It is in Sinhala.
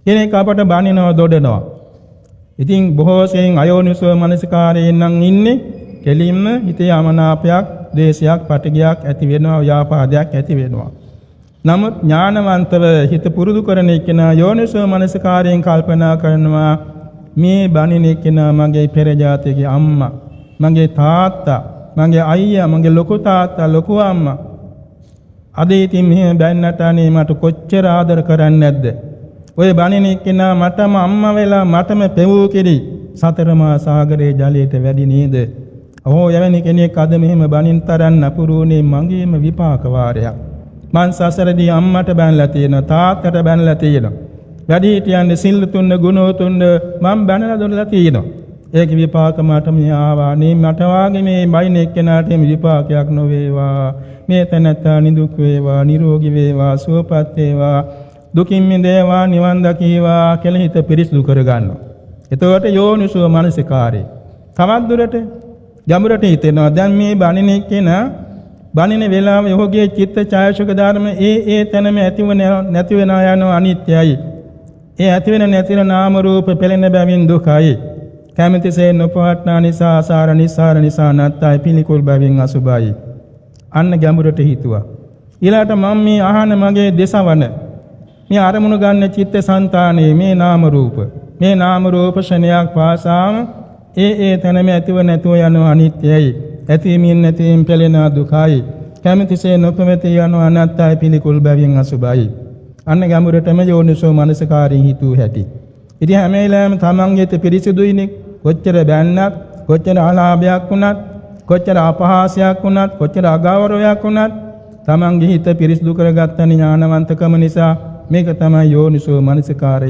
කෙනෙක් අපට බනිනවා දොඩනවා. ඉතින් බොහෝ සෙයින් අයෝනිසෝ මනසිකාරයෙන් නම් ඉන්නේ කෙලින්ම හිතේ අමනාපයක්, ද්වේෂයක්, පටිඝයක් ඇති වෙනවා, ව්‍යාපාදයක් ඇති වෙනවා. නමුත් ඥානවන්තව හිත පුරුදු කරන එක්කෙනා යෝනිසෝ මනසිකාරයෙන් කල්පනා කරනවා මේ බණින එක්කෙනා මගේ පෙර ජාතියේ අම්මා, මගේ තාත්තා, මගේ අයියා, මගේ ලොකු තාත්තා, ලොකු අම්මා. අද ඉතින් මෙහෙම බැන්නට අනේ මට කොච්චර ආදර කරන්නේ නැද්ද? ඔය බණින එක්කෙනා මටම අම්මා වෙලා මටම පෙවූ කිරි සතරමා සාගරයේ ජලයට වැඩි නේද? ඔහො යවැනි කෙනෙක් අද මෙහෙම බණින් තරන්න අපුරුනේ මගේම විපාක වාරයක්. මං සසරදී අම්මට බැනලා තියෙනවා, තාත්තට බැනලා තියෙනවා. වැඩිහිටියන්ගේ සිල් තුන්න ගුණ තුන්න මං බැනලා දොරලා තියෙනවා. ඒක විපාක මට මේ ආවා. නේ මට වාගේ මේ බයින එක්කෙනාට මේ විපාකයක් නොවේවා. මේ තැනත්තා නිදුක් වේවා, නිරෝගී වේවා, සුවපත් වේවා, දුකින් මිදේවා, නිවන් දකීවා කියලා හිත පිරිසිදු කරගන්නවා. එතකොට යෝනිසෝ මනසිකාරේ තවත් දුරට ගැඹුරට හිතෙනවා. දැන් මේ බණින එක්කෙනා බණින වේලාවේ ඔහුගේ චිත්ත ඡායසුක ධර්ම ඒ තැනම ඇතිව නැති වෙන යන අනිත්‍යයි. ඒ ඇති වෙන නැති වෙන නාම රූප පෙළෙන බැවින් දුකයි. කැමැතිසේ නොපවත්නා නිසා ආසාර නිසාර නිසා නැත්තයි පිළිකුල් බැවින් අසුභයි. අන්න ගැඹුරට හිතුවා. ඊළාට මම මේ අහන මගේ දේශවන මේ අරමුණු ගන්න චිත්ත සංතානයේ මේ නාම රූප ශණයක් පාසාම ඒ තැනම ඇතිව නැතුව යන අනිත්‍යයි. ඇතිවීමින් නැතිවීම පෙළෙන දුකයි. කැමැතිසේ නොපැමැති යන අනත්තයි පිළිකුල් බැවින් අසුභයි. අන්න ගැඹුරටම යෝනිසෝ මනසිකාරයෙන් හිතුව හැටි. ඉතින් හැම වෙලාවෙම තමන්ගේ පිරිසිදුයිනේ. කොච්චර බැන්නත්, කොච්චර අලාභයක් වුණත්, කොච්චර අපහාසයක් වුණත්, කොච්චර අගෞරවයක් වුණත් තමන්ගේ හිත පිරිසිදු කරගත්ත ඥානවන්තකම නිසා මේක තමයි යෝනිසෝ මනසිකාරය.